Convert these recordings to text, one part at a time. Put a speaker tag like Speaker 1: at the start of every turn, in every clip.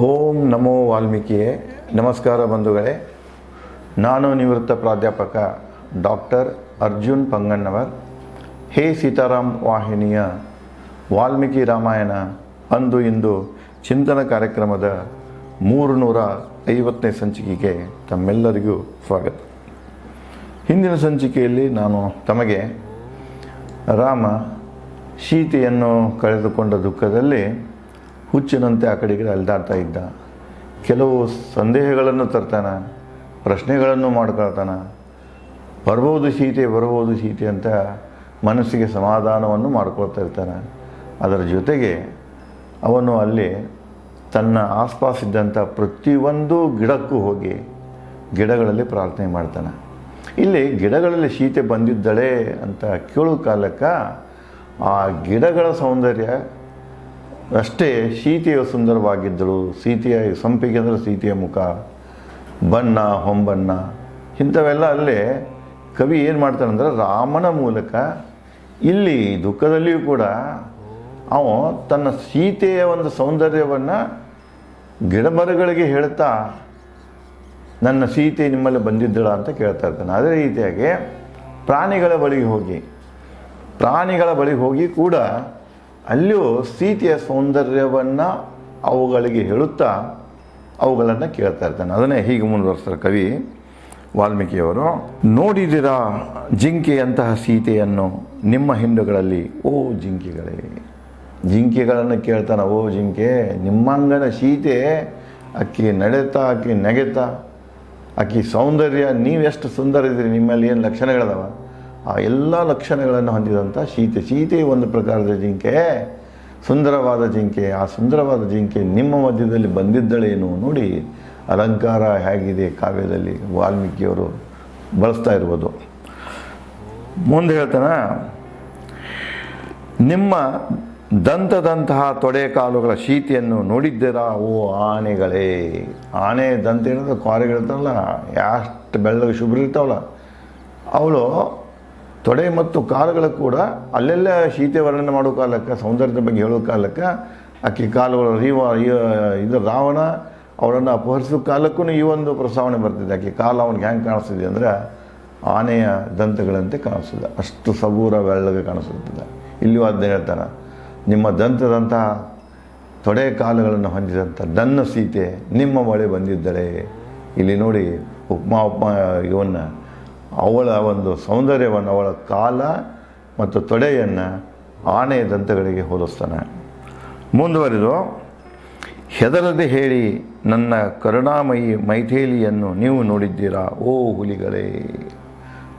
Speaker 1: ಓಂ ನಮೋ ವಾಲ್ಮೀಕಿಯೇ. ನಮಸ್ಕಾರ ಬಂಧುಗಳೇ. ನಾನು ನಿವೃತ್ತ ಪ್ರಾಧ್ಯಾಪಕ ಡಾಕ್ಟರ್ ಅರ್ಜುನ್ ಪಂಗಣ್ಣವರ್. ಹೇ ಸೀತಾರಾಮ್ ವಾಹಿನಿಯ ವಾಲ್ಮೀಕಿ ರಾಮಾಯಣ ಅಂದು ಇಂದು ಚಿಂತನ ಕಾರ್ಯಕ್ರಮದ 350ನೇ ಸಂಚಿಕೆಗೆ ತಮ್ಮೆಲ್ಲರಿಗೂ ಸ್ವಾಗತ. ಹಿಂದಿನ ಸಂಚಿಕೆಯಲ್ಲಿ ನಾನು ತಮಗೆ ರಾಮ ಸೀತೆಯನ್ನು ಕಳೆದುಕೊಂಡ ದುಃಖದಲ್ಲಿ ಹುಚ್ಚಿನಂತೆ ಆ ಕಡೆಗೆ ಅಲೆದಾಡ್ತಾ ಇದ್ದ. ಕೆಲವು ಸಂದೇಹಗಳನ್ನು ತರ್ತಾನೆ, ಪ್ರಶ್ನೆಗಳನ್ನು ಮಾಡ್ಕೊಳ್ತಾನೆ. ಬರ್ಬೋದು ಸೀತೆ ಅಂತ ಮನಸ್ಸಿಗೆ ಸಮಾಧಾನವನ್ನು ಮಾಡ್ಕೊಳ್ತಾ ಇರ್ತಾನೆ. ಅದರ ಜೊತೆಗೆ ಅವನು ಅಲ್ಲಿ ತನ್ನ ಆಸ್ಪಾಸಿದ್ದಂಥ ಪ್ರತಿಯೊಂದು ಗಿಡಕ್ಕೂ ಹೋಗಿ ಗಿಡಗಳಲ್ಲಿ ಪ್ರಾರ್ಥನೆ ಮಾಡ್ತಾನೆ. ಇಲ್ಲಿ ಗಿಡಗಳಲ್ಲಿ ಸೀತೆ ಬಂದಿದ್ದಳೆ ಅಂತ ಕೇಳೋ ಕಾಲಕ್ಕೆ ಆ ಗಿಡಗಳ ಸೌಂದರ್ಯ ಅಷ್ಟೇ ಸೀತೆಯು ಸುಂದರವಾಗಿದ್ದಳು. ಸೀತೆಯ ಸಂಪಿಗೆ ಅಂದರೆ ಸೀತೆಯ ಮುಖ, ಬಣ್ಣ, ಹೊಂಬಣ್ಣ ಇಂಥವೆಲ್ಲ ಅಲ್ಲೇ ಕವಿ ಏನು ಮಾಡ್ತಾನಂದ್ರೆ ರಾಮನ ಮೂಲಕ ಇಲ್ಲಿ ದುಃಖದಲ್ಲಿಯೂ ಕೂಡ ಅವನು ತನ್ನ ಸೀತೆಯ ಒಂದು ಸೌಂದರ್ಯವನ್ನು ಗಿಡಮರಗಳಿಗೆ ಹೇಳ್ತಾ ನನ್ನ ಸೀತೆ ನಿಮ್ಮಲ್ಲಿ ಬಂದಿದ್ದಳ ಅಂತ ಕೇಳ್ತಾ ಇರ್ತಾನೆ. ಅದೇ ರೀತಿಯಾಗಿ ಪ್ರಾಣಿಗಳ ಬಳಿಗೆ ಹೋಗಿ ಕೂಡ ಅಲ್ಲಿಯೂ ಸೀತೆಯ ಸೌಂದರ್ಯವನ್ನು ಅವುಗಳಿಗೆ ಹೇಳುತ್ತಾ ಅವುಗಳನ್ನು ಕೇಳ್ತಾ ಇರ್ತಾನೆ. ಅದನ್ನೇ ಹೀಗೆ ಮುಂದುವರಿಸ್ತಾರೆ ಕವಿ ವಾಲ್ಮೀಕಿಯವರು. ನೋಡಿದಿರಾ ಜಿಂಕೆಯಂತಹ ಸೀತೆಯನ್ನು ನಿಮ್ಮ ಹಿಂಡುಗಳಲ್ಲಿ, ಓ ಜಿಂಕೆಗಳೇ. ಜಿಂಕೆಗಳನ್ನು ಕೇಳ್ತಾನೆ, ಓ ಜಿಂಕೆ, ನಿಮ್ಮಂಗನ ಸೀತೆ ಅಕ್ಕಿ ನಡೆತಾ, ಅಕ್ಕಿ ನೆಗೆತಾ, ಅಕ್ಕಿ ಸೌಂದರ್ಯ, ನೀವೆಷ್ಟು ಸುಂದರ ಇದ್ದೀರಿ, ನಿಮ್ಮಲ್ಲಿ ಏನು ಲಕ್ಷಣಗಳದಾವ, ಆ ಎಲ್ಲ ಲಕ್ಷಣಗಳನ್ನು ಹೊಂದಿದಂಥ ಸೀತೆ ಒಂದು ಪ್ರಕಾರದ ಜಿಂಕೆ, ಸುಂದರವಾದ ಜಿಂಕೆ. ಆ ಸುಂದರವಾದ ಜಿಂಕೆ ನಿಮ್ಮ ಮಧ್ಯದಲ್ಲಿ ಬಂದಿದ್ದಳೇನು ನೋಡಿ. ಅಲಂಕಾರ ಹೇಗಿದೆ ಕಾವ್ಯದಲ್ಲಿ ವಾಲ್ಮೀಕಿಯವರು ಬಳಸ್ತಾ ಇರ್ಬೋದು. ಮುಂದೆ ಹೇಳ್ತಾನೆ, ನಿಮ್ಮ ದಂತದಂತಹ ತೊಡೆ ಕಾಲುಗಳ ಸೀತೆಯನ್ನು ನೋಡಿದ್ದೀರಾ ಓ ಆನೆಗಳೇ. ಆನೆ ದಂತ ಹೇಳಿದ್ರೆ ಕ್ವಾರೆಗಳಿರ್ತಾವಲ್ಲ, ಎಷ್ಟು ಬೆಳ್ಳಗೆ ಶುಭ್ರ ಇರ್ತಾವಲ್ಲ, ಅವಳು ತೊಡೆ ಮತ್ತು ಕಾಲುಗಳು ಕೂಡ ಅಲ್ಲೆಲ್ಲ ಸೀತೆ ವರ್ಣನೆ ಮಾಡೋ ಕಾಲಕ್ಕೆ, ಸೌಂದರ್ಯದ ಬಗ್ಗೆ ಹೇಳೋ ಕಾಲಕ್ಕೆ ಅಕ್ಕಿ ಕಾಲುಗಳು ಇದು ರಾವಣ ಅವಳನ್ನು ಅಪಹರಿಸೋ ಕಾಲಕ್ಕೂ ಈ ಒಂದು ಪ್ರಸ್ತಾವನೆ ಬರ್ತಿದೆ. ಅಕ್ಕಿ ಕಾಲು ಅವನಿಗೆ ಹೆಂಗೆ ಕಾಣಿಸ್ತಿದೆ ಅಂದರೆ ಆನೆಯ ದಂತಗಳಂತೆ ಕಾಣಿಸ್ತದೆ, ಅಷ್ಟು ಸಬೂರ ಬೆಳ್ಳಗೆ ಕಾಣಿಸುತ್ತದೆ. ಇಲ್ಲಿಯೂ ಅದನ್ನ ಹೇಳ್ತಾನೆ, ನಿಮ್ಮ ದಂತದಂತಹ ತೊಡೆ ಕಾಲುಗಳನ್ನು ಹೊಂದಿದಂಥ ನನ್ನ ಸೀತೆ ನಿಮ್ಮ ಬಳಿ ಬಂದಿದ್ದಳೆ. ಇಲ್ಲಿ ನೋಡಿ ಉಪ್ಮಾ ಇವನ್ನು ಅವಳ ಒಂದು ಸೌಂದರ್ಯವನ್ನು, ಅವಳ ಕಾಲ ಮತ್ತು ತೊಡೆಯನ್ನು ಆನೆಯ ದಂತಗಳಿಗೆ ಹೋಲಿಸ್ತಾನೆ. ಮುಂದುವರಿದು, ಹೆದರದೆ ಹೇಳಿ ನನ್ನ ಕರುಣಾಮಯಿ ಮೈಥಿಲಿಯನ್ನು ನೀವು ನೋಡಿದ್ದೀರಾ ಓ ಹುಲಿಗಳೇ.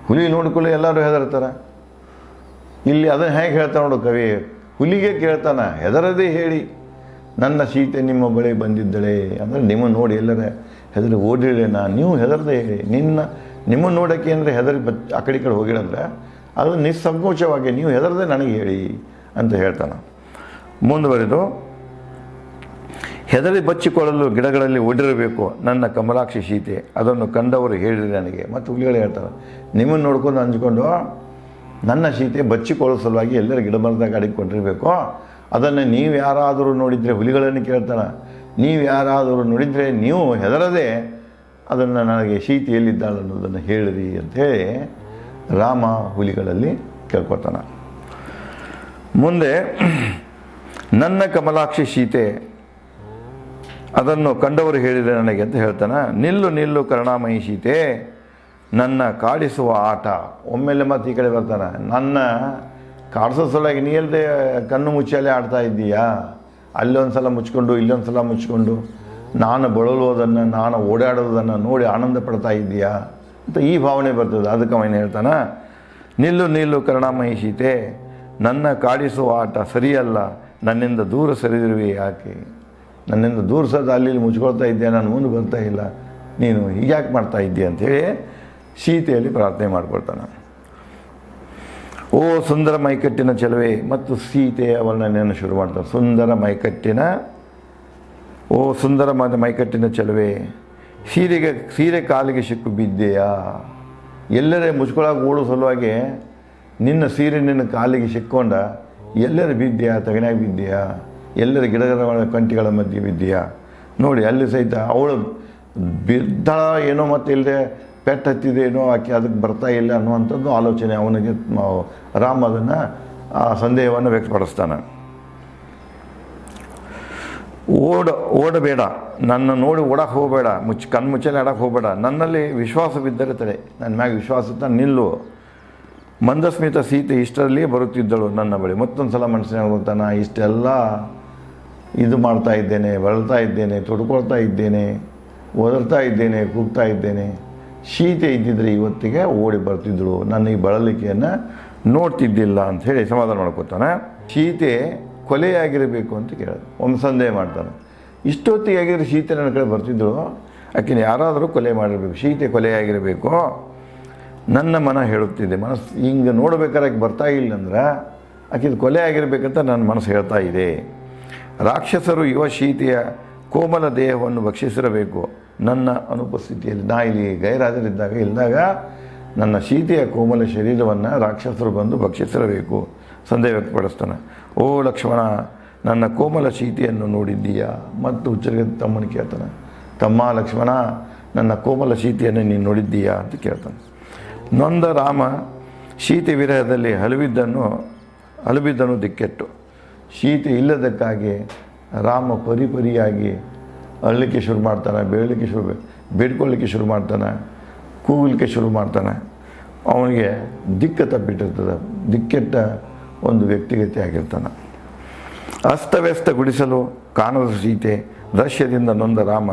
Speaker 1: ಹುಲಿ ನೋಡ್ಕೊಳ್ಳಿ ಎಲ್ಲರೂ ಹೆದರ್ತಾರೆ. ಇಲ್ಲಿ ಅದನ್ನು ಹೇಗೆ ಹೇಳ್ತಾನೆ ನೋಡು ಕವಿ, ಹುಲಿಗೆ ಕೇಳ್ತಾನೆ, ಹೆದರದೆ ಹೇಳಿ ನನ್ನ ಸೀತೆ ನಿಮ್ಮ ಬಳಿ ಬಂದಿದ್ದಳೆ ಅಂದರೆ ನಿಮ್ಮನ್ನು ನೋಡಿ ಎಲ್ಲರ ಹೆದರಿ ಓಡಿಲೇನ, ನೀವು ಹೆದರದೆ ಹೇಳಿ. ನಿಮ್ಮನ್ನು ನೋಡೋಕ್ಕೆ ಅಂದರೆ ಹೆದರಿ ಆ ಕಡೆ ಹೋಗಿಡಂದ್ರೆ ಅದು ನಿಸ್ಸಂಕೋಚವಾಗಿ ನೀವು ಹೆದರದೆ ನನಗೆ ಹೇಳಿ ಅಂತ ಹೇಳ್ತಾನೆ. ಮುಂದುವರಿದು, ಹೆದರಿ ಬಚ್ಚಿಕೊಳ್ಳಲು ಗಿಡಗಳಲ್ಲಿ ಓಡಿರಬೇಕು ನನ್ನ ಕಮಲಾಕ್ಷಿ ಸೀತೆ, ಅದನ್ನು ಕಂಡವರು ಹೇಳಿರಿ ನನಗೆ. ಮತ್ತು ಹುಲಿಗಳು ಹೇಳ್ತಾರೆ, ನಿಮ್ಮನ್ನು ನೋಡ್ಕೊಂಡು ಅಂಜ್ಕೊಂಡು ನನ್ನ ಸೀತೆ ಬಚ್ಚಿಕೊಳ್ಳೋ ಸಲುವಾಗಿ ಎಲ್ಲರ ಗಿಡಮರದಾಗ ಅಡಿಕೊಂಡಿರಬೇಕು. ಅದನ್ನು ನೀವು ಯಾರಾದರೂ ನೋಡಿದರೆ, ಹುಲಿಗಳನ್ನು ಕೇಳ್ತಾನೆ, ನೀವು ಯಾರಾದರೂ ನೋಡಿದರೆ ನೀವು ಹೆದರದೆ ಅದನ್ನು ನನಗೆ ಸೀತೆ ಎಲ್ಲಿದ್ದಾಳೆ ಅನ್ನೋದನ್ನು ಹೇಳಿರಿ ಅಂಥೇಳಿ ರಾಮ ಹುಲಿಗಳಲ್ಲಿ ಕೇಳ್ಕೊತಾನೆ. ಮುಂದೆ, ನನ್ನ ಕಮಲಾಕ್ಷಿ ಸೀತೆ ಅದನ್ನು ಕಂಡವರು ಹೇಳಿದರೆ ನನಗೆ ಅಂತ ಹೇಳ್ತಾನೆ. ನಿಲ್ಲು ಕರುಣಾಮಯಿ ಸೀತೆ, ನನ್ನ ಕಾಡಿಸುವ ಆಟ. ಒಮ್ಮೆಲೆ ಮತ್ತೆ ಈ ಕಡೆ ಬರ್ತಾನೆ, ನನ್ನ ಕಾಡಿಸೋ ಸಲುವಾಗಿ ನೀ ಎಲ್ಲದೆ ಕಣ್ಣು ಮುಚ್ಚಾಲೆ ಆಡ್ತಾ ಇದ್ದೀಯಾ, ಅಲ್ಲೊಂದು ಸಲ ಮುಚ್ಕೊಂಡು ಇಲ್ಲೊಂದು ಸಲ ಮುಚ್ಕೊಂಡು ನಾನು ಬಳಲುವುದನ್ನು, ನಾನು ಓಡಾಡೋದನ್ನು ನೋಡಿ ಆನಂದ ಪಡ್ತಾ ಇದ್ದೀಯಾ ಅಂತ ಈ ಭಾವನೆ ಬರ್ತದೆ. ಅದಕ್ಕೆ ಅವನು ಹೇಳ್ತಾನೆ, ನಿಲ್ಲು ಕರುಣಾಮಯಿ ಸೀತೆ, ನನ್ನ ಕಾಡಿಸುವ ಆಟ ಸರಿಯಲ್ಲ, ನನ್ನಿಂದ ದೂರ ಸರಿದಿರುವೆ ಯಾಕೆ. ನನ್ನಿಂದ ದೂರ ಸದ ಅಲ್ಲಿ ಮುಚ್ಕೊಳ್ತಾ ಇದ್ದೆ, ನಾನು ಮುಂದೆ ಬರ್ತಾ ಇಲ್ಲ, ನೀನು ಹೀಗ್ಯಾಕೆ ಮಾಡ್ತಾ ಇದ್ದೀಯ ಅಂಥೇಳಿ ಸೀತೆಯಲ್ಲಿ ಪ್ರಾರ್ಥನೆ ಮಾಡಿಕೊಳ್ತಾನೆ. ಓ ಸುಂದರ ಮೈಕಟ್ಟಿನ ಚೆಲುವೆ. ಮತ್ತು ಸೀತೆಯ ವರ್ಣನೆಯನ್ನು ಶುರು ಮಾಡ್ತಾನೆ. ಸುಂದರ ಮೈಕಟ್ಟಿನ ಚೆಲುವೆ, ಸೀರೆ ಕಾಲಿಗೆ ಸಿಕ್ಕು ಬಿದ್ದೆಯಾ. ಎಲ್ಲರೇ ಮುಚ್ಕೊಳಕ್ಕೆ ಓಡೋ ಸಲುವಾಗಿ ನಿನ್ನ ಸೀರೆ ನಿನ್ನ ಕಾಲಿಗೆ ಸಿಕ್ಕೊಂಡ ಎಲ್ಲರ ಬಿದ್ದೀಯಾ, ತಗನ್ಯಾಗ ಬಿದ್ದೀಯಾ, ಎಲ್ಲರ ಗಿಡಗಳ ಕಂಟಿಗಳ ಮಧ್ಯೆ ಬಿದ್ದೀಯಾ. ನೋಡಿ ಅಲ್ಲಿ ಸಹಿತ ಅವಳು ಬಿದ್ದಾಳ ಏನೋ ಮತ್ತೆ ಇಲ್ಲದೆ ಪೆಟ್ಟು ಹತ್ತಿದೇನೋ ಆಕೆ ಅದಕ್ಕೆ ಬರ್ತಾ ಇಲ್ಲ ಅನ್ನುವಂಥದ್ದು ಆಲೋಚನೆ ಅವನಿಗೆ. ರಾಮ ಅದನ್ನು ಆ ಸಂದೇಹವನ್ನು ವ್ಯಕ್ತಪಡಿಸ್ತಾನೆ. ಓಡಬೇಡ, ನನ್ನ ನೋಡಿ ಓಡಕ್ಕೆ ಹೋಗಬೇಡ, ಕಣ್ಮುಚ್ಚಲೆ ಆಡಕ್ಕೆ ಹೋಗಬೇಡ, ನನ್ನಲ್ಲಿ ವಿಶ್ವಾಸವಿದ್ದರೆ ತಡೆ, ನನ್ನ ಮ್ಯಾಗ ವಿಶ್ವಾಸ ನಿಲ್ಲು. ಮಂದಸ್ಮಿತ ಸೀತೆ ಇಷ್ಟರಲ್ಲಿಯೇ ಬರುತ್ತಿದ್ದಳು ನನ್ನ ಬಳಿ. ಮತ್ತೊಂದು ಸಲ ಮನಸ್ಸಿನಾಗ ಹೋಗ್ತಾನೆ, ಇಷ್ಟೆಲ್ಲ ಇದು ಮಾಡ್ತಾ ಇದ್ದೇನೆ, ಬಳಲ್ತಾ ಇದ್ದೇನೆ, ತೊಡ್ಕೊಳ್ತಾ ಇದ್ದೇನೆ, ಒದರ್ತಾ ಇದ್ದೇನೆ, ಕೂಗ್ತಾ ಇದ್ದೇನೆ, ಸೀತೆ ಇದ್ದಿದ್ರೆ ಇವತ್ತಿಗೆ ಓಡಿ ಬರ್ತಿದ್ದಳು, ನನ್ನ ಈ ಬಳಲಿಕೆಯನ್ನು ನೋಡ್ತಿದ್ದಿಲ್ಲ ಅಂಥೇಳಿ ಸಮಾಧಾನ ಮಾಡ್ಕೊತಾನೆ. ಸೀತೆ ಕೊಲೆಯಾಗಿರಬೇಕು ಅಂತ ಕೇಳೋದು, ಒಂದು ಸಂದೇಹ ಮಾಡ್ತಾನೆ. ಇಷ್ಟೊತ್ತಿಗೆ ಆಗಿದ್ರೆ ಸೀತೆ ನನ್ನ ಕಡೆ ಬರ್ತಿದ್ದಳು, ಆಕೆನ ಯಾರಾದರೂ ಕೊಲೆ ಮಾಡಿರಬೇಕು, ಸೀತೆ ಕೊಲೆಯಾಗಿರಬೇಕು ನನ್ನ ಮನ ಹೇಳುತ್ತಿದೆ. ಮನಸ್ಸು ಹಿಂಗೆ ನೋಡ್ಬೇಕಾದ್ರೆ ಆಕೆ ಬರ್ತಾ ಇಲ್ಲ ಅಂದ್ರೆ ಆಕೆದು ಕೊಲೆ ಆಗಿರಬೇಕಂತ ನನ್ನ ಮನಸ್ಸು ಹೇಳ್ತಾ ಇದೆ. ರಾಕ್ಷಸರು ಯುವ ಸೀತೆಯ ಕೋಮಲ ದೇಹವನ್ನು ಭಕ್ಷಿಸಿರಬೇಕು ನನ್ನ ಅನುಪಸ್ಥಿತಿಯಲ್ಲಿ. ನಾ ಇಲ್ಲಿ ಇಲ್ಲದಾಗ ನನ್ನ ಸೀತೆಯ ಕೋಮಲ ಶರೀರವನ್ನು ರಾಕ್ಷಸರು ಬಂದು ಭಕ್ಷಿಸಿರಬೇಕು ಸಂದೇಹ ವ್ಯಕ್ತಪಡಿಸ್ತಾನೆ. ಓ ಲಕ್ಷ್ಮಣ, ನನ್ನ ಕೋಮಲ ಸೀತೆಯನ್ನು ನೋಡಿದ್ದೀಯಾ? ಮತ್ತು ಹುಚ್ಚರಿಗೆ ತಮ್ಮನ ಕೇಳ್ತಾನೆ, ತಮ್ಮ ಲಕ್ಷ್ಮಣ, ನನ್ನ ಕೋಮಲ ಸೀತೆಯನ್ನು ನೀನು ನೋಡಿದ್ದೀಯಾ ಅಂತ ಕೇಳ್ತಾನೆ. ನೊಂದ ರಾಮ ಸೀತೆ ವಿರಹದಲ್ಲಿ ಹಲುಬಿದ್ದನು ದಿಕ್ಕೆಟ್ಟು. ಸೀತೆ ಇಲ್ಲದಕ್ಕಾಗಿ ರಾಮ ಪರಿಪರಿಯಾಗಿ ಅಳಲಿಕ್ಕೆ ಶುರು ಮಾಡ್ತಾನೆ, ಬೇಡ್ಕೊಳ್ಳಿಕ್ಕೆ ಶುರು ಮಾಡ್ತಾನೆ, ಕೂಗಲಿಕ್ಕೆ ಶುರು ಮಾಡ್ತಾನೆ. ಅವನಿಗೆ ದಿಕ್ಕ ತಪ್ಪಿಟ್ಟಿರ್ತದೆ, ದಿಕ್ಕೆಟ್ಟ ಒಂದು ವ್ಯಕ್ತಿಗತೆ ಆಗಿರ್ತಾನೆ. ಅಸ್ತವ್ಯಸ್ತ ಗುಡಿಸಲು ಕಾಣದ ಸೀತೆ ದೃಶ್ಯದಿಂದ ನೊಂದ ರಾಮ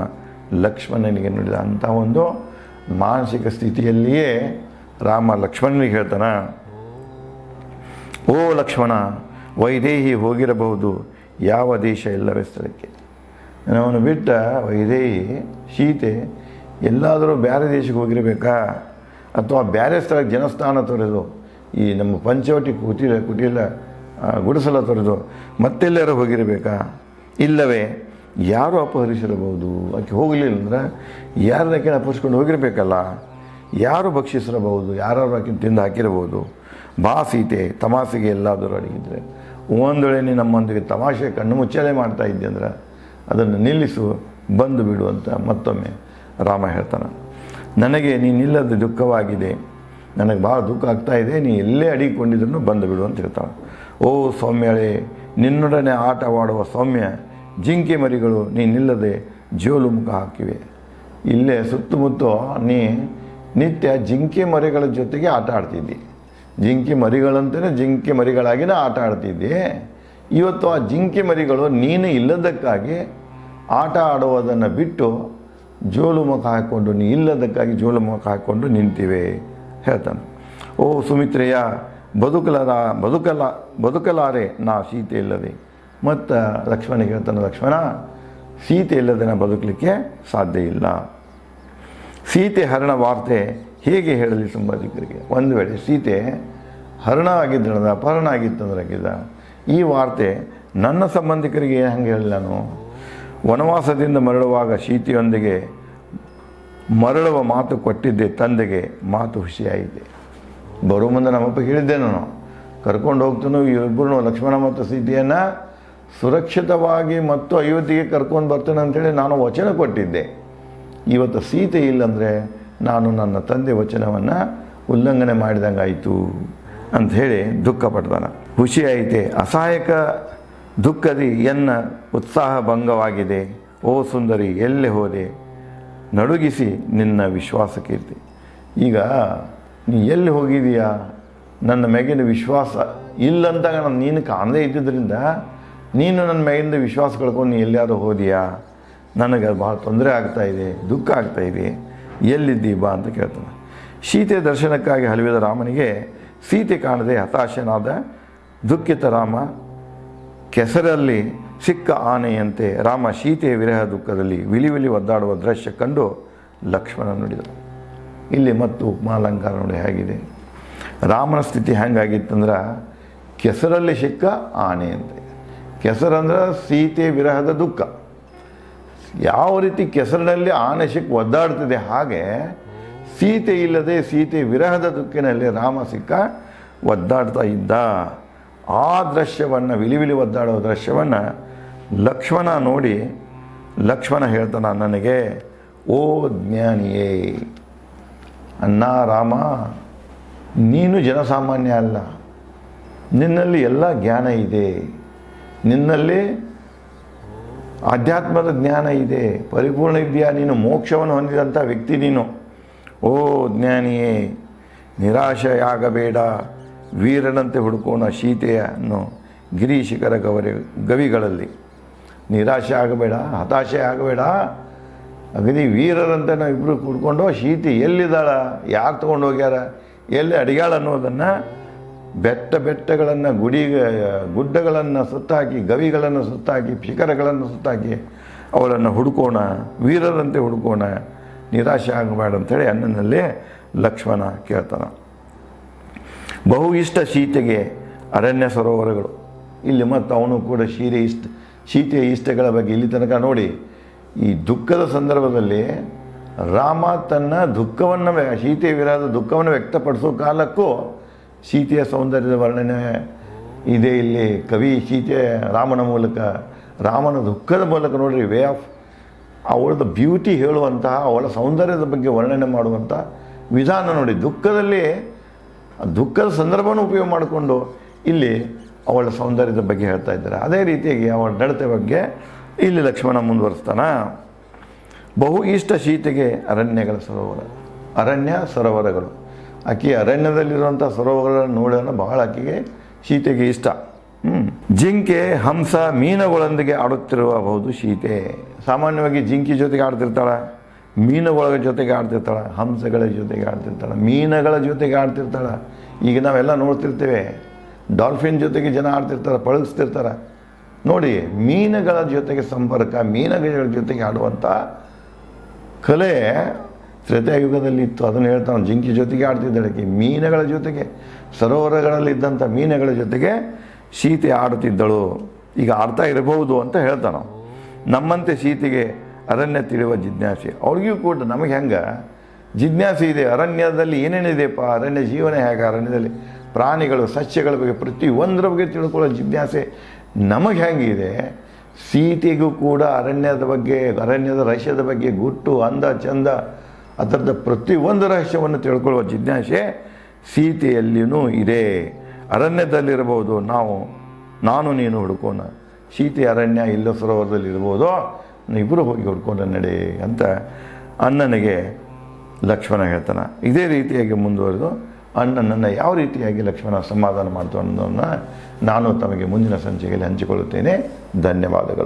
Speaker 1: ಲಕ್ಷ್ಮಣನಿಗೆ ನುಡಿದ. ಅಂಥ ಒಂದು ಮಾನಸಿಕ ಸ್ಥಿತಿಯಲ್ಲಿಯೇ ರಾಮ ಲಕ್ಷ್ಮಣನಿಗೆ ಹೇಳ್ತಾನೆ, ಓ ಲಕ್ಷ್ಮಣ, ವೈದೇಹಿ ಹೋಗಿರಬಹುದು, ಯಾವ ದೇಶ ಇಲ್ಲವೇ ಸ್ಥಳಕ್ಕೆ. ಅವನು ಬಿಟ್ಟ ವೈದೇಹಿ ಸೀತೆ ಎಲ್ಲಾದರೂ ಬೇರೆ ದೇಶಕ್ಕೆ ಹೋಗಿರಬೇಕಾ, ಅಥವಾ ಬೇರೆ ಸ್ಥಳಕ್ಕೆ ಜನಸ್ಥಾನ ತೊರೆದು ಈ ನಮ್ಮ ಪಂಚವಟಿ ಕುಟಿಲ ಗುಡಿಸಲ ತೊರೆದು ಮತ್ತೆಲ್ಲರೂ ಹೋಗಿರಬೇಕಾ? ಇಲ್ಲವೇ ಯಾರು ಅಪಹರಿಸಿರಬಹುದು? ಆಕೆ ಹೋಗಲಿಲ್ಲ ಅಂದರೆ ಯಾರನ್ನ ಅಪಹರಿಸ್ಕೊಂಡು ಹೋಗಿರಬೇಕಲ್ಲ, ಯಾರು ಭಕ್ಷಿಸಿರಬಹುದು, ಯಾರು ಆಕೆ ತಿಂದು ಹಾಕಿರಬಹುದು. ಬಾ ಸೀತೆ, ತಮಾಷೆಗೆ ಎಲ್ಲಾದರೂ ಅಡಗಿದ್ರೆ, ಒಂದು ವೇಳೆ ನೀನು ನಮ್ಮೊಂದಿಗೆ ತಮಾಷೆ ಕಣ್ಣು ಮುಚ್ಚಲೇ ಮಾಡ್ತಾ ಇದ್ದೆ ಅಂದ್ರೆ ಅದನ್ನು ನಿಲ್ಲಿಸು, ಬಂದು ಬಿಡು ಅಂತ ಮತ್ತೊಮ್ಮೆ ರಾಮ ಹೇಳ್ತಾನೆ. ನನಗೆ ನೀನಿಲ್ಲದ ದುಃಖವಾಗಿದೆ, ನನಗೆ ಭಾಳ ದುಃಖ ಆಗ್ತಾಯಿದೆ, ನೀ ಎಲ್ಲೇ ಅಡಿಕೊಂಡಿದ್ರು ಬಂದು ಬಿಡು ಅಂತ ಹೇಳ್ತಾನೆ. ಓ ಸೌಮ್ಯಳೆ, ನಿನ್ನೊಡನೆ ಆಟವಾಡುವ ಸೌಮ್ಯ ಜಿಂಕೆ ಮರಿಗಳು ನೀನಿಲ್ಲದೆ ಜೋಲು ಮುಖ ಹಾಕಿವೆ. ಇಲ್ಲೇ ಸುತ್ತಮುತ್ತ ನೀ ನಿತ್ಯ ಜಿಂಕೆ ಮರಿಗಳ ಜೊತೆಗೆ ಆಟ ಆಡ್ತಿದ್ದಿ, ಜಿಂಕೆ ಮರಿಗಳಂತಲೇ ಜಿಂಕೆ ಮರಿಗಳಾಗಿನೇ ಆಟ ಆಡ್ತಿದ್ದೆ. ಇವತ್ತು ಆ ಜಿಂಕೆ ಮರಿಗಳು ನೀನು ಇಲ್ಲದಕ್ಕಾಗಿ ಆಟ ಆಡುವುದನ್ನು ಬಿಟ್ಟು ಜೋಲು ಮುಖ ಹಾಕ್ಕೊಂಡು, ನೀ ಇಲ್ಲದಕ್ಕಾಗಿ ಜೋಲು ಮುಖ ಹಾಕ್ಕೊಂಡು ನಿಂತಿವೆ ಹೇಳ್ತಾನೆ. ಓ ಸುಮಿತ್ರೆಯ, ಬದುಕಲಾರೆ ನಾ ಸೀತೆ ಇಲ್ಲದೆ. ಮತ್ತು ಲಕ್ಷ್ಮಣಿಗೆ ಹೇಳ್ತಾನೆ, ಲಕ್ಷ್ಮಣ, ಸೀತೆ ಇಲ್ಲದೆ ನಾ ಬದುಕಲಿಕ್ಕೆ ಸಾಧ್ಯ ಇಲ್ಲ. ಸೀತೆ ಹರಣ ವಾರ್ತೆ ಹೇಗೆ ಹೇಳಲಿ ಸಂಬಂಧಿಕರಿಗೆ? ಒಂದು ವೇಳೆ ಸೀತೆ ಹರಣ ಆಗಿದ್ದಳದ, ಅಪಹರಣ ಆಗಿತ್ತಂದ್ರೆ ಆಗಿದ್ದ, ಈ ವಾರ್ತೆ ನನ್ನ ಸಂಬಂಧಿಕರಿಗೆ ಹಂಗೆ ಹೇಳಿ ನಾನು ವನವಾಸದಿಂದ ಮರಳುವಾಗ ಸೀತೆಯೊಂದಿಗೆ ಮರಳುವ ಮಾತು ಕೊಟ್ಟಿದ್ದೆ, ತಂದೆಗೆ ಮಾತು ಹುಸಿಯಾಯಿತೆ. ಬರೋ ಮುಂದೆ ನಮ್ಮಪ್ಪ ಹೇಳಿದ್ದೆ, ನಾನು ಕರ್ಕೊಂಡು ಹೋಗ್ತಾನು ಇಬ್ಬರು ಲಕ್ಷ್ಮಣ ಮತ್ತು ಸೀತೆಯನ್ನು ಸುರಕ್ಷಿತವಾಗಿ ಮತ್ತು ಅಯೋಧ್ಯೆಗೆ ಕರ್ಕೊಂಡು ಬರ್ತೇನೆ ಅಂಥೇಳಿ ನಾನು ವಚನ ಕೊಟ್ಟಿದ್ದೆ. ಇವತ್ತು ಸೀತೆ ಇಲ್ಲಂದರೆ ನಾನು ನನ್ನ ತಂದೆ ವಚನವನ್ನು ಉಲ್ಲಂಘನೆ ಮಾಡಿದಂಗಾಯಿತು ಅಂಥೇಳಿ ದುಃಖ ಪಡ್ತಾನೆ. ಖುಷಿಯಾಯಿತೆ, ಅಸಹಾಯಕ ದುಃಖದಿ ಎನ್ನ ಉತ್ಸಾಹ ಭಂಗವಾಗಿದೆ. ಓ ಸುಂದರಿ, ಎಲ್ಲೇ ಹೋದೆ ನಡುಗಿಸಿ ನಿನ್ನ ವಿಶ್ವಾಸ ಕೀರ್ತಿ. ಈಗ ನೀ ಎಲ್ಲಿ ಹೋಗಿದೀಯಾ? ನನ್ನ ಮ್ಯಾಗಿನ ವಿಶ್ವಾಸ ಇಲ್ಲಂತ ನೀನು ಕಾಣದೇ ಇದ್ದಿದ್ದರಿಂದ ನೀನು ನನ್ನ ಮ್ಯಾಗಿಂದ ವಿಶ್ವಾಸ ಕಳ್ಕೊಂಡು ನೀ ಎಲ್ಲಾದರೂ ಹೋದಿಯಾ? ನನಗೆ ಭಾಳ ತೊಂದರೆ ಆಗ್ತಾಯಿದೆ, ದುಃಖ ಆಗ್ತಾಯಿದೆ, ಎಲ್ಲಿದ್ದೀ ಬಾ ಅಂತ ಕೇಳ್ತಾನೆ. ಸೀತೆ ದರ್ಶನಕ್ಕಾಗಿ ಹಲವಿದ ರಾಮನಿಗೆ ಸೀತೆ ಕಾಣದೆ ಹತಾಶನಾದ ದುಃಖಿತ ರಾಮ ಕೆಸರಲ್ಲಿ ಸಿಕ್ಕ ಆನೆಯಂತೆ ರಾಮ ಸೀತೆಯ ವಿರಹ ದುಃಖದಲ್ಲಿ ವಿಲಿ ಒದ್ದಾಡುವ ದೃಶ್ಯ ಕಂಡು ಲಕ್ಷ್ಮಣ ನುಡಿದರು. ಇಲ್ಲಿ ಮತ್ತು ಉಪಮಾಲಂಕಾರ ನೋಡಿ ಹೇಗಿದೆ. ರಾಮನ ಸ್ಥಿತಿ ಹೆಂಗಾಗಿತ್ತಂದ್ರೆ ಕೆಸರಲ್ಲಿ ಸಿಕ್ಕ ಆನೆ ಅಂತೆ. ಕೆಸರಂದ್ರೆ ಸೀತೆ ವಿರಹದ ದುಃಖ. ಯಾವ ರೀತಿ ಕೆಸರಿನಲ್ಲಿ ಆನೆ ಸಿಕ್ಕ ಒದ್ದಾಡ್ತಿದೆ, ಹಾಗೆ ಸೀತೆ ಇಲ್ಲದೆ ಸೀತೆ ವಿರಹದ ದುಃಖಿನಲ್ಲಿ ರಾಮ ಸಿಕ್ಕ ಒದ್ದಾಡ್ತಾ ಇದ್ದ. ಆ ದೃಶ್ಯವನ್ನು ವಿಲಿ ಒದ್ದಾಡುವ ದೃಶ್ಯವನ್ನು ಲಕ್ಷ್ಮಣ ನೋಡಿ ಲಕ್ಷ್ಮಣ ಹೇಳ್ತಾನ ಅಣ್ಣನಿಗೆ, ಓ ಜ್ಞಾನಿಯೇ, ಅಣ್ಣ ರಾಮ, ನೀನು ಜನಸಾಮಾನ್ಯ ಅಲ್ಲ, ನಿನ್ನಲ್ಲಿ ಎಲ್ಲ ಜ್ಞಾನ ಇದೆ, ನಿನ್ನಲ್ಲಿ ಆಧ್ಯಾತ್ಮದ ಜ್ಞಾನ ಇದೆ, ಪರಿಪೂರ್ಣ ಇದೆಯಾ, ನೀನು ಮೋಕ್ಷವನ್ನು ಹೊಂದಿದಂಥ ವ್ಯಕ್ತಿ ನೀನು. ಓ ಜ್ಞಾನಿಯೇ, ನಿರಾಶೆಯಾಗಬೇಡ, ವೀರನಂತೆ ಹುಡುಕೋಣ ಸೀತೆಯನ್ನು ಗಿರಿಶಿಖರ ಗವಿಗಳಲ್ಲಿ. ನಿರಾಶೆ ಆಗಬೇಡ, ಹತಾಶೆ ಆಗಬೇಡ, ಅಗದಿ ವೀರರಂತೆ ನಾವು ಇಬ್ಬರು ಹುಡ್ಕೊಂಡು ಸೀತೆ ಎಲ್ಲಿದ್ದಾಳ, ಯಾರು ತೊಗೊಂಡು ಹೋಗ್ಯಾರ, ಎಲ್ಲಿ ಅಡಿಗಾಳ ಅನ್ನೋದನ್ನು ಬೆಟ್ಟಗಳನ್ನು ಗುಡ್ಡಗಳನ್ನು ಸುತ್ತಾಕಿ, ಗವಿಗಳನ್ನು ಸುತ್ತಾಕಿ, ಶಿಖರಗಳನ್ನು ಸುತ್ತಾಕಿ ಅವಳನ್ನು ಹುಡುಕೋಣ, ವೀರರಂತೆ ಹುಡುಕೋಣ, ನಿರಾಶೆ ಆಗಬೇಡ ಅಂಥೇಳಿ ಅಣ್ಣನಲ್ಲಿ ಲಕ್ಷ್ಮಣ ಕೇಳ್ತಾನೆ. ಬಹು ಇಷ್ಟ ಸೀತೆಗೆ ಅರಣ್ಯ ಸರೋವರಗಳು. ಇಲ್ಲಿ ಮತ್ತು ಅವನು ಕೂಡ ಸೀತೆಯ ಇಷ್ಟಗಳ ಬಗ್ಗೆ ಇಲ್ಲಿ ತನಕ ನೋಡಿ, ಈ ದುಃಖದ ಸಂದರ್ಭದಲ್ಲಿ ರಾಮ ತನ್ನ ದುಃಖವನ್ನು, ಸೀತೆಯ ವಿರಹದ ದುಃಖವನ್ನು ವ್ಯಕ್ತಪಡಿಸೋ ಕಾಲಕ್ಕೂ ಸೀತೆಯ ಸೌಂದರ್ಯದ ವರ್ಣನೆ ಇದೆ ಇಲ್ಲಿ. ಕವಿ ಸೀತೆ ರಾಮನ ಮೂಲಕ, ರಾಮನ ದುಃಖದ ಮೂಲಕ ನೋಡ್ರಿ, ವೇ ಆಫ್ ಅವಳದ ಬ್ಯೂಟಿ ಹೇಳುವಂತಹ, ಅವಳ ಸೌಂದರ್ಯದ ಬಗ್ಗೆ ವರ್ಣನೆ ಮಾಡುವಂಥ ವಿಧಾನ ನೋಡಿ. ದುಃಖದ ಸಂದರ್ಭವನ್ನು ಉಪಯೋಗ ಮಾಡಿಕೊಂಡು ಇಲ್ಲಿ ಅವಳ ಸೌಂದರ್ಯದ ಬಗ್ಗೆ ಹೇಳ್ತಾ ಇದ್ದಾರೆ. ಅದೇ ರೀತಿಯಾಗಿ ಅವಳ ನಡತೆ ಬಗ್ಗೆ ಇಲ್ಲಿ ಲಕ್ಷ್ಮಣ ಮುಂದುವರಿಸ್ತಾನ. ಬಹು ಇಷ್ಟ ಸೀತೆಗೆ ಅರಣ್ಯ ಸರೋವರಗಳು. ಆಕೆ ಅರಣ್ಯದಲ್ಲಿರುವಂಥ ಸರೋವರಗಳನ್ನು ನೋಡೋಣ ಬಹಳ ಆಕೆಗೆ ಸೀತೆಗೆ ಇಷ್ಟ. ಜಿಂಕೆ, ಹಂಸ, ಮೀನುಗಳೊಂದಿಗೆ ಆಡುತ್ತಿರಬಹುದು ಸೀತೆ. ಸಾಮಾನ್ಯವಾಗಿ ಜಿಂಕಿ ಜೊತೆಗೆ ಆಡ್ತಿರ್ತಾಳೆ, ಮೀನುಗಳ ಜೊತೆಗೆ ಆಡ್ತಿರ್ತಾಳೆ, ಹಂಸಗಳ ಜೊತೆಗೆ ಆಡ್ತಿರ್ತಾಳೆ, ಮೀನುಗಳ ಜೊತೆಗೆ ಆಡ್ತಿರ್ತಾಳೆ. ಈಗ ನಾವೆಲ್ಲ ನೋಡ್ತಿರ್ತೇವೆ, ಡಾಲ್ಫಿನ್ ಜೊತೆಗೆ ಜನ ಆಡ್ತಿರ್ತಾರೆ, ಪಳಗಿಸ್ತಿರ್ತಾರೆ. ನೋಡಿ, ಮೀನುಗಳ ಜೊತೆಗೆ ಸಂಪರ್ಕ, ಮೀನುಗಳ ಜೊತೆಗೆ ಆಡುವಂಥ ಕಲೆ ತ್ರೇತಾಯುಗದಲ್ಲಿ ಇತ್ತು. ಅದನ್ನು ಹೇಳ್ತಾನೆ, ಜಿಂಕಿ ಜೊತೆಗೆ ಆಡ್ತಿದ್ದಾಳೆ, ಮೀನುಗಳ ಜೊತೆಗೆ, ಸರೋವರಗಳಲ್ಲಿದ್ದಂಥ ಮೀನುಗಳ ಜೊತೆಗೆ ಸೀತೆ ಆಡುತ್ತಿದ್ದಳು. ಈಗ ಆಡ್ತಾ ಇರಬಹುದು ಅಂತ ಹೇಳ್ತಾನೆ. ನಮ್ಮಂತೆ ಸೀತೆಗೆ ಅರಣ್ಯ ತಿಳಿಯುವ ಜಿಜ್ಞಾಸೆ. ಅವಳಿಗೂ ಕೂಡ ನಮಗೆ ಹೆಂಗೆ ಜಿಜ್ಞಾಸೆ ಇದೆ, ಅರಣ್ಯದಲ್ಲಿ ಏನೇನಿದೆಯಪ್ಪ, ಅರಣ್ಯ ಜೀವನ ಹೇಗೆ, ಅರಣ್ಯದಲ್ಲಿ ಪ್ರಾಣಿಗಳು, ಸಸ್ಯಗಳ ಬಗ್ಗೆ ಪ್ರತಿಯೊಂದರ ಬಗ್ಗೆ ತಿಳ್ಕೊಳ್ಳೋ ಜಿಜ್ಞಾಸೆ ನಮಗೆ ಹೆಂಗಿದೆ, ಸೀತೆಗೂ ಕೂಡ ಅರಣ್ಯದ ಬಗ್ಗೆ, ಅರಣ್ಯದ ರಹಸ್ಯದ ಬಗ್ಗೆ, ಗುಟ್ಟು, ಅಂದ, ಚಂದ, ಅದರದ ಪ್ರತಿಯೊಂದು ರಹಸ್ಯವನ್ನು ತಿಳ್ಕೊಳ್ಳುವ ಜಿಜ್ಞಾಸೆ ಸೀತೆಯಲ್ಲಿಯೂ ಇದೆ. ಅರಣ್ಯದಲ್ಲಿರಬಹುದು, ನಾನು ನೀನು ಹುಡ್ಕೋಣ, ಸೀತೆ ಅರಣ್ಯ ಇಲ್ಲ ಸರೋವರದಲ್ಲಿ ಇರ್ಬೋದು, ಇಬ್ಬರು ಹೋಗಿ ಹುಡ್ಕೊಂಡು ನಡೆ ಅಂತ ಅಣ್ಣನಿಗೆ ಲಕ್ಷ್ಮಣ ಹೇಳ್ತಾನೆ. ಇದೇ ರೀತಿಯಾಗಿ ಮುಂದುವರೆದು ಅಣ್ಣನನ್ನು ಯಾವ ರೀತಿಯಾಗಿ ಲಕ್ಷ್ಮಣ ಸಮಾಧಾನ ಮಾಡ್ತು ಅನ್ನೋದನ್ನು ನಾನು ತಮಗೆ ಮುಂದಿನ ಸಂಚಿಕೆಯಲ್ಲಿ ಹಂಚಿಕೊಳ್ಳುತ್ತೇನೆ. ಧನ್ಯವಾದಗಳು.